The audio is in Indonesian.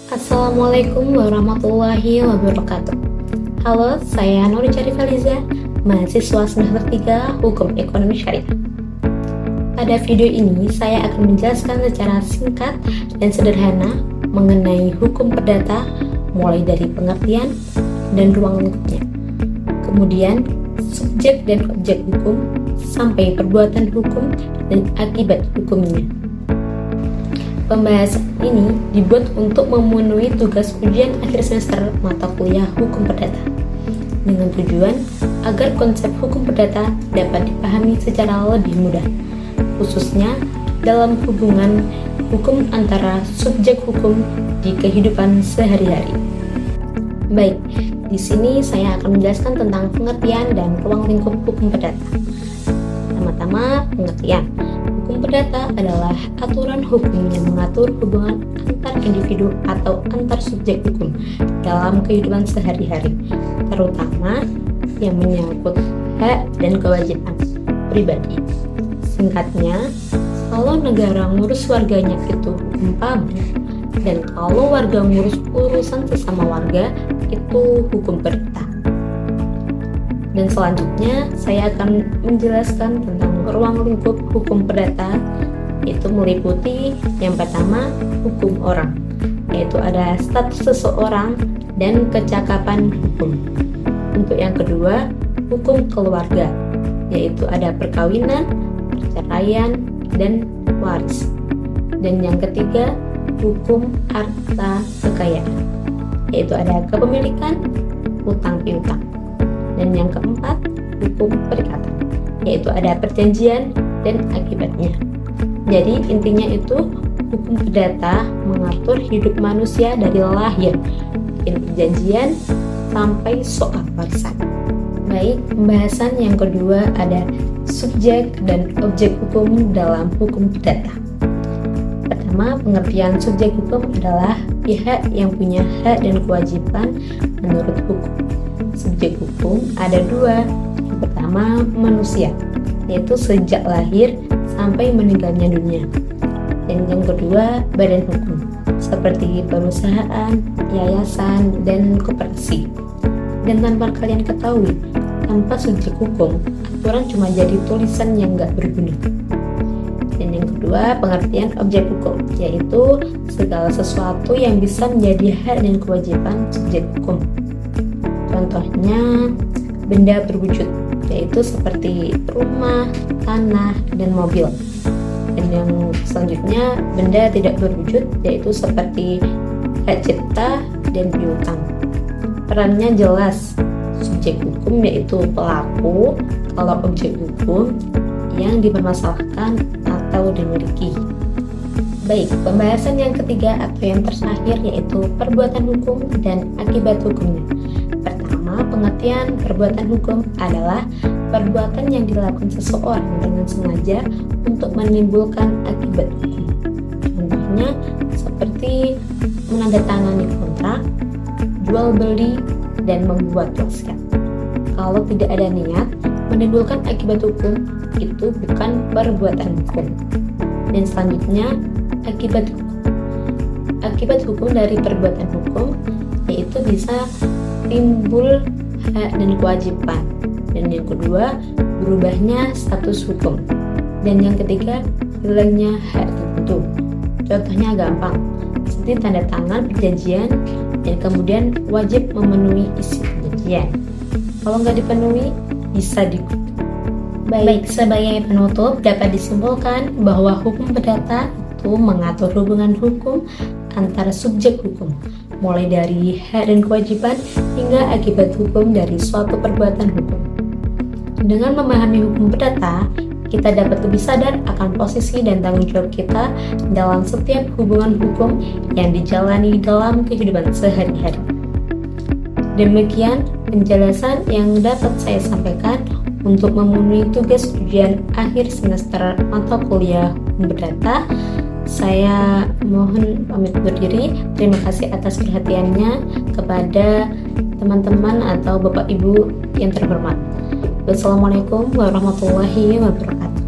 Assalamualaikum warahmatullahi wabarakatuh. Halo, saya Nur Faliza, mahasiswa semester 3 Hukum Ekonomi Syariah. Pada video ini, saya akan menjelaskan secara singkat dan sederhana mengenai hukum perdata, mulai dari pengertian dan ruang lingkupnya. Kemudian, subjek dan objek hukum, sampai perbuatan hukum dan akibat hukumnya. Pembahasan ini dibuat untuk memenuhi tugas ujian akhir semester mata kuliah hukum perdata dengan tujuan agar konsep hukum perdata dapat dipahami secara lebih mudah, khususnya dalam hubungan hukum antara subjek hukum di kehidupan sehari-hari. Baik, di sini saya akan menjelaskan tentang pengertian dan ruang lingkup hukum perdata. Pertama-tama, pengertian. Hukum perdata adalah aturan hukum yang mengatur hubungan antar individu atau antar subjek hukum dalam kehidupan sehari-hari, terutama yang menyangkut hak dan kewajiban pribadi. Singkatnya, kalau negara ngurus warganya itu hukum pabrik, dan kalau warga ngurus urusan sesama warga itu hukum perdata. Dan selanjutnya saya akan menjelaskan tentang ruang lingkup hukum perdata, itu meliputi yang pertama hukum orang, yaitu ada status seseorang dan kecakapan hukum. Untuk yang kedua, hukum keluarga, yaitu ada perkawinan, perceraian, dan waris. Dan yang ketiga, hukum harta kekayaan, yaitu ada kepemilikan, utang piutang. Dan yang keempat, hukum perikatan, yaitu ada perjanjian dan akibatnya. Jadi intinya itu hukum perdata mengatur hidup manusia dari lahir, bikin perjanjian, sampai soal warisan. Baik, pembahasan yang kedua ada subjek dan objek hukum dalam hukum perdata. Pertama, pengertian subjek hukum adalah pihak yang punya hak dan kewajiban menurut hukum. Subjek hukum ada dua. Yang pertama, manusia, yaitu sejak lahir sampai meninggalnya dunia. Dan yang kedua, badan hukum, seperti perusahaan, yayasan, dan koperasi. Dan tanpa kalian ketahui, tanpa subjek hukum, aturan cuma jadi tulisan yang gak berguna. Dan yang kedua, pengertian objek hukum, yaitu segala sesuatu yang bisa menjadi hak dan kewajiban subjek hukum. Contohnya, benda berwujud, yaitu seperti rumah, tanah, dan mobil. Dan yang selanjutnya, benda tidak berwujud, yaitu seperti hak cipta dan piutang. Perannya jelas, subjek hukum yaitu pelaku, kalau objek hukum yang dipermasalahkan atau dimiliki. Baik, pembahasan yang ketiga atau yang terakhir yaitu perbuatan hukum dan akibat hukumnya. Pertama, pengertian perbuatan hukum adalah perbuatan yang dilakukan seseorang dengan sengaja untuk menimbulkan akibat hukum. Contohnya seperti menandatangani kontrak, jual beli, dan membuat wasiat. Kalau tidak ada niat menimbulkan akibat hukum, itu bukan perbuatan hukum. Dan selanjutnya, akibat hukum. Akibat hukum dari perbuatan hukum yaitu bisa timbul hak dan kewajiban. Dan yang kedua, berubahnya status hukum. Dan yang ketiga, hilangnya hak tertentu. Contohnya gampang, seperti tanda tangan perjanjian dan kemudian wajib memenuhi isi perjanjian. Kalau nggak dipenuhi, bisa digugat. Baik, sebagai penutup dapat disimpulkan bahwa hukum perdata itu mengatur hubungan hukum antara subjek hukum, mulai dari hak dan kewajiban hingga akibat hukum dari suatu perbuatan hukum. Dengan memahami hukum perdata, kita dapat lebih sadar akan posisi dan tanggung jawab kita dalam setiap hubungan hukum yang dijalani dalam kehidupan sehari-hari. Demikian penjelasan yang dapat saya sampaikan untuk memenuhi tugas ujian akhir semester mata kuliah hukum perdata. Saya mohon pamit undur diri. Terima kasih atas perhatiannya kepada teman-teman atau Bapak Ibu yang terhormat. Wassalamualaikum warahmatullahi wabarakatuh.